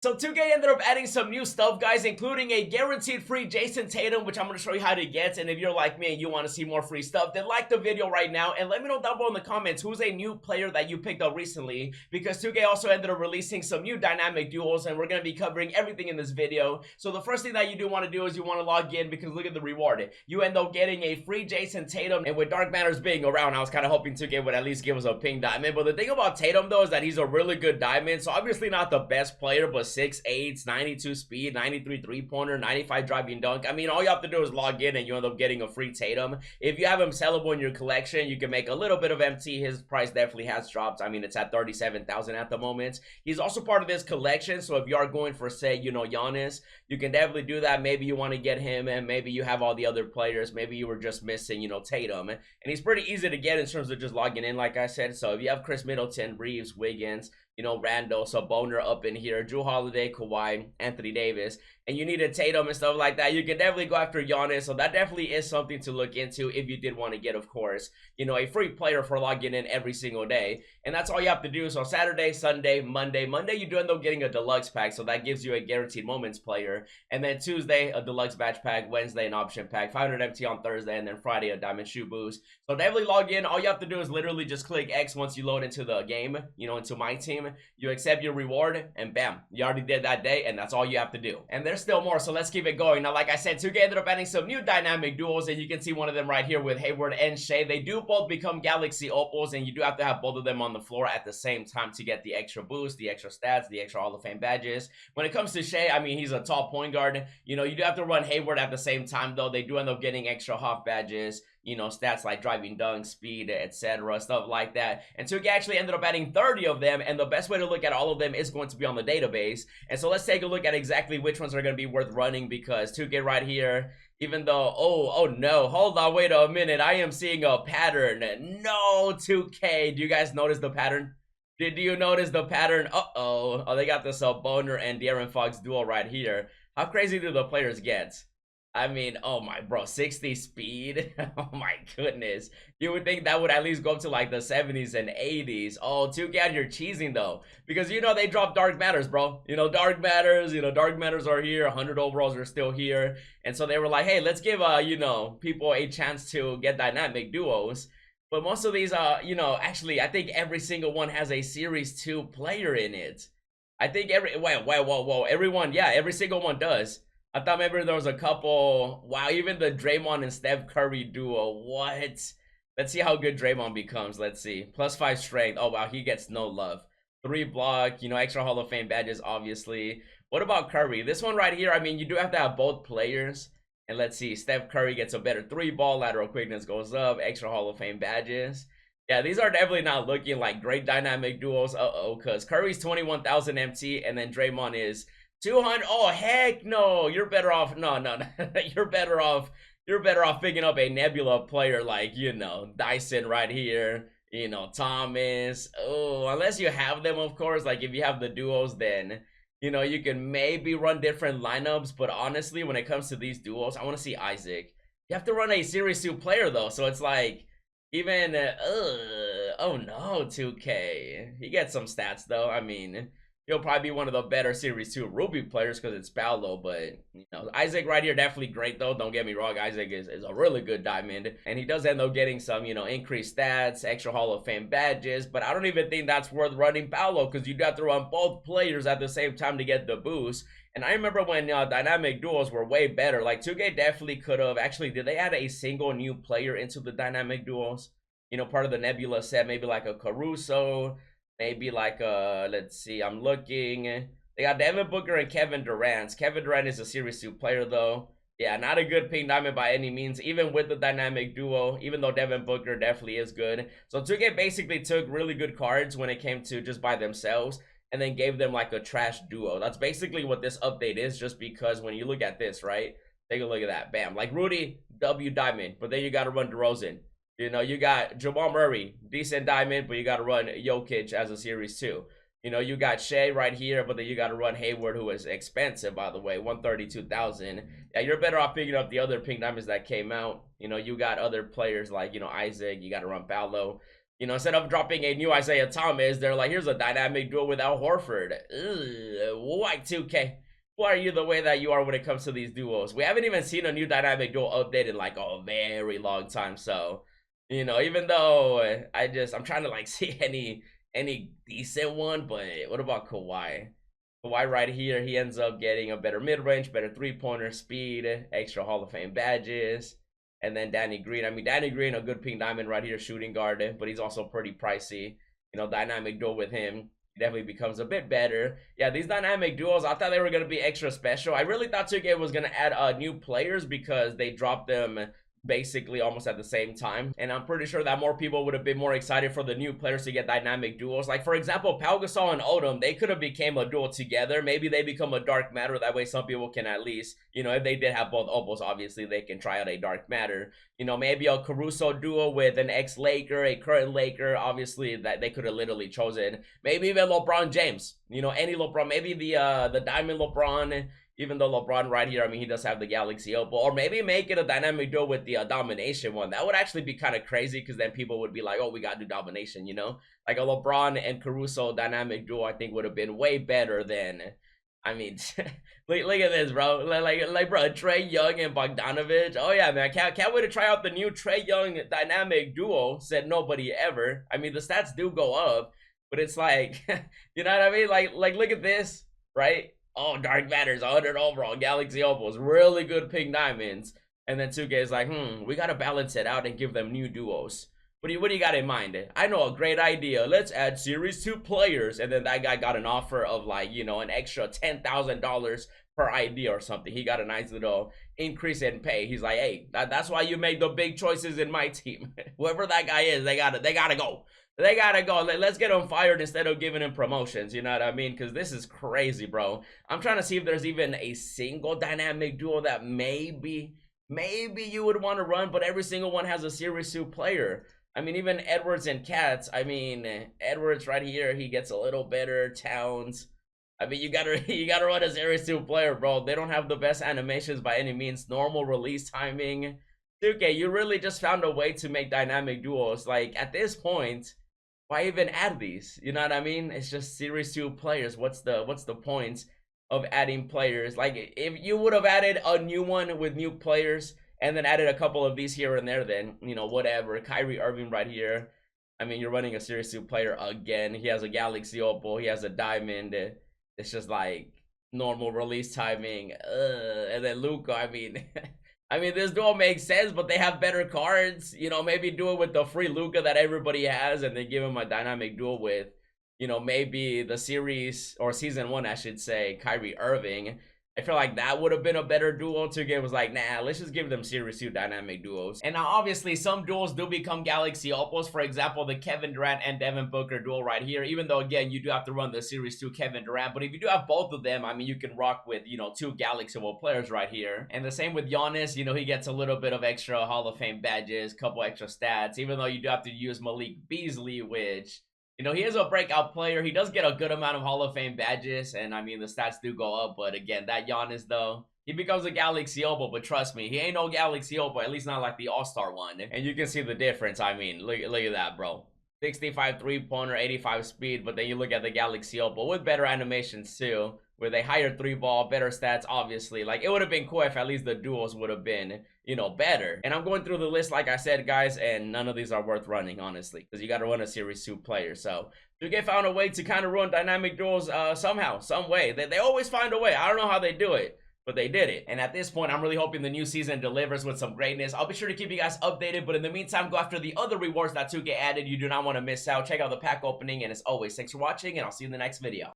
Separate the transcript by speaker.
Speaker 1: So 2K ended up adding some new stuff, guys, including a guaranteed free Jayson Tatum, which I'm going to show you how to get. And if you're like me and you want to see more free stuff, then like the video right now and let me know down below in the comments who's a new player that you picked up recently, because 2K also ended up releasing some new dynamic duels and we're going to be covering everything in this video. So the first thing that you do want to do is you want to log in, because look at the reward. You end up getting a free Jayson Tatum, and with Dark Matters being around, I was kind of hoping 2K would at least give us a pink diamond. But the thing about Tatum though is that he's a really good diamond, so obviously not the best player, but 6'8", 92 speed, 93 three-pointer, 95 driving dunk. I mean, all you have to do is log in and you end up getting a free Tatum. If you have him sellable in your collection, you can make a little bit of MT. His price definitely has dropped. I mean, it's at 37,000 at the moment. He's also part of this collection, so if you are going for, say, you know, Giannis, you can definitely do that. Maybe you want to get him, and maybe you have all the other players. Maybe you were just missing, you know, Tatum. And he's pretty easy to get in terms of just logging in, like I said. So if you have Chris Middleton, Reeves, Wiggins, you know, Randall, Saboner up in here, Drew Holiday, Kawhi, Anthony Davis, and you need a Tatum and stuff like that, you can definitely go after Giannis. So that definitely is something to look into if you did want to get, of course, you know, a free player for logging in every single day. And that's all you have to do. So Saturday, Sunday, Monday you do end up getting a deluxe pack, so that gives you a guaranteed moments player. And then Tuesday, a deluxe batch pack. Wednesday, an option pack. 500 MT on Thursday, and then Friday, a diamond shoe boost. So definitely log in. All you have to do is literally just click X once you load into the game, you know, into my team. You accept your reward, and bam, you already did that day, and that's all you have to do. And there's still more, so let's keep it going. Now, like I said, 2K ended up adding some new dynamic duels, and you can see one of them right here with Hayward and Shea. They do both become Galaxy Opals, and you do have to have both of them on the floor at the same time to get the extra boost, the extra stats, the extra Hall of Fame badges. When it comes to Shea, I mean, he's a tall point guard. You know, you do have to run Hayward at the same time, though. They do end up getting extra Hoff badges, you know, stats like driving dunk, speed, etc., stuff like that. And 2K actually ended up adding 30 of them, and the best way to look at all of them is going to be on the database. And so let's take a look at exactly which ones are going to be worth running, because 2K right here, even though, oh no, hold on, wait a minute, I am seeing a pattern. No, 2K, do you guys notice the pattern? Did you notice the pattern? Oh, they got the Saboner and De'Aaron Fox duo right here. How crazy do the players get? I mean, oh my bro, 60 speed. Oh my goodness. You would think that would at least go up to like the 70s and 80s. Oh, 2K out here cheesing though, because you know they dropped Dark Matters, bro. You know, Dark Matters, Dark Matters are here. 100 overalls are still here. And so they were like, hey, let's give you know, people a chance to get dynamic duos. But most of these you know, actually I think every single one has a series 2 player in it. I think whoa, everyone, yeah, every single one does. I thought maybe there was a couple. Wow, even the Draymond and Steph Curry duo. What? Let's see how good Draymond becomes. Let's see. +5 strength. Oh, wow, he gets no love. 3 block, you know, extra Hall of Fame badges, obviously. What about Curry? This one right here, I mean, you do have to have both players. And let's see, Steph Curry gets a better 3 ball, lateral quickness goes up, extra Hall of Fame badges. Yeah, these are definitely not looking like great dynamic duos. Because Curry's 21,000 MT, and then Draymond is 200. Oh heck no, you're better off. No, you're better off picking up a Nebula player like, you know, Dyson right here, you know, Thomas. Oh, unless you have them, of course. Like if you have the duos, then you know you can maybe run different lineups. But honestly, when it comes to these duos, I want to see Isaac. You have to run a series 2 player though, so it's like even oh no, 2K. He gets some stats though. I mean, he'll probably be one of the better Series 2 Ruby players because it's Paolo, but, you know, Isaac right here, definitely great, though. Don't get me wrong, Isaac is a really good diamond, and he does end up getting some, you know, increased stats, extra Hall of Fame badges, but I don't even think that's worth running Paolo, because you do have to run both players at the same time to get the boost. And I remember when dynamic duos were way better. Like, 2K definitely could have, actually, did they add a single new player into the dynamic duos? You know, part of the Nebula set, maybe like a Caruso, maybe like let's see, I'm looking. They got Devin Booker and Kevin Durant. Kevin Durant is a Series 2 player though. Yeah, not a good pink diamond by any means, even with the dynamic duo, even though Devin Booker definitely is good. So 2K basically took really good cards when it came to just by themselves and then gave them like a trash duo. That's basically what this update is, just because when you look at this, right? Take a look at that. Bam. Like Rudy, W diamond, but then you got to run DeRozan. You know, you got Jamal Murray, decent diamond, but you got to run Jokic as a Series 2. You know, you got Shea right here, but then you got to run Hayward, who is expensive, by the way, 132,000. Yeah, you're better off picking up the other pink diamonds that came out. You know, you got other players like, you know, Isaac. You got to run Paolo. You know, instead of dropping a new Isaiah Thomas, they're like, here's a dynamic duo with Al Horford. Ugh, why 2K? Why are you the way that you are when it comes to these duos? We haven't even seen a new dynamic duo update in like a very long time. So, you know, even though I'm trying to like see any decent one, but what about Kawhi? Kawhi right here, he ends up getting a better mid-range, better three-pointer speed, extra Hall of Fame badges. And then Danny Green. I mean, Danny Green, a good pink diamond right here, shooting guard, but he's also pretty pricey. You know, dynamic duo with him. He definitely becomes a bit better. Yeah, these dynamic duos, I thought they were going to be extra special. I really thought 2K was going to add new players because they dropped them basically almost at the same time, and I'm pretty sure that more people would have been more excited for the new players to get dynamic duos. Like for example, Pau Gasol and Odom, they could have became a duo together. Maybe they become a dark matter, that way some people can at least, you know, if they did have both Opals, obviously they can try out a dark matter. You know, maybe a Caruso duo with an ex-Laker, a current Laker, obviously that they could have literally chosen. Maybe even LeBron James, you know, any LeBron, maybe the diamond LeBron. Even though LeBron right here, I mean, he does have the Galaxy Opal. Or maybe make it a dynamic duo with the domination one. That would actually be kind of crazy, because then people would be like, oh, we got to do domination, you know? Like a LeBron and Caruso dynamic duo, I think would have been way better than... I mean, look at this, bro. Like, bro, Trae Young and Bogdanovich. Oh, yeah, man. Can't wait to try out the new Trae Young dynamic duo, said nobody ever. I mean, the stats do go up, but it's like, you know what I mean? Like look at this, right? Oh, Dark Matters, 100 overall, Galaxy Opals, really good pink diamonds. And then 2K is like, we gotta balance it out and give them new duos. What do you got in mind? I know a great idea. Let's add Series 2 players. And then that guy got an offer of like, you know, an extra $10,000 per idea or something. He got a nice little increase in pay. He's like, hey, that's why you make the big choices in my team. Whoever that guy is, they gotta go. They gotta go. Let's get him fired instead of giving him promotions. You know what I mean? Because this is crazy, bro. I'm trying to see if there's even a single dynamic duo that maybe you would want to run, but every single one has a Series 2 player. I mean, even Edwards and Cats. I mean, Edwards right here, he gets a little better. Towns. I mean, you gotta run a Series 2 player, bro. They don't have the best animations by any means. Normal release timing. Okay, you really just found a way to make dynamic duos. Like, at this point, why even add these? You know what I mean? It's just Series 2 players. What's the point of adding players? Like, if you would have added a new one with new players and then added a couple of these here and there, then, you know, whatever. Kyrie Irving right here. I mean, you're running a Series 2 player again. He has a Galaxy Opal. He has a Diamond. It's just like normal release timing. And then Luka, I mean... I mean, this duo makes sense, but they have better cards. You know, maybe do it with the free Luka that everybody has, and then give him a dynamic duo with, you know, maybe the series, or season 1, I should say, Kyrie Irving. I feel like that would have been a better duo. 2K was like, nah, let's just give them Series 2 dynamic duos. And now, obviously, some duos do become Galaxy Opals. For example, the Kevin Durant and Devin Booker duo right here. Even though, again, you do have to run the Series 2 Kevin Durant. But if you do have both of them, I mean, you can rock with, you know, 2 Galaxy Opal players right here. And the same with Giannis. You know, he gets a little bit of extra Hall of Fame badges, couple extra stats. Even though you do have to use Malik Beasley, which... you know, he is a breakout player. He does get a good amount of Hall of Fame badges, and I mean, the stats do go up. But again, that Giannis, though, he becomes a Galaxy Opal, but trust me, he ain't no Galaxy Opal, at least not like the All-Star one. And you can see the difference. I mean, look at that, bro. 65 three-pointer, 85 speed, but then you look at the Galaxy Opal with better animations, too, with a higher three-ball, better stats, obviously. Like, it would have been cool if at least the duos would have been, you know, better. And I'm going through the list, like I said, guys, and none of these are worth running, honestly, because you got to run a Series 2 player. So 2K found a way to kind of run dynamic duos somehow, some way. They always find a way. I don't know how they do it, but they did it. And at this point, I'm really hoping the new season delivers with some greatness. I'll be sure to keep you guys updated, but in the meantime, go after the other rewards that 2K added. You do not want to miss out. Check out the pack opening, and as always, thanks for watching, and I'll see you in the next video.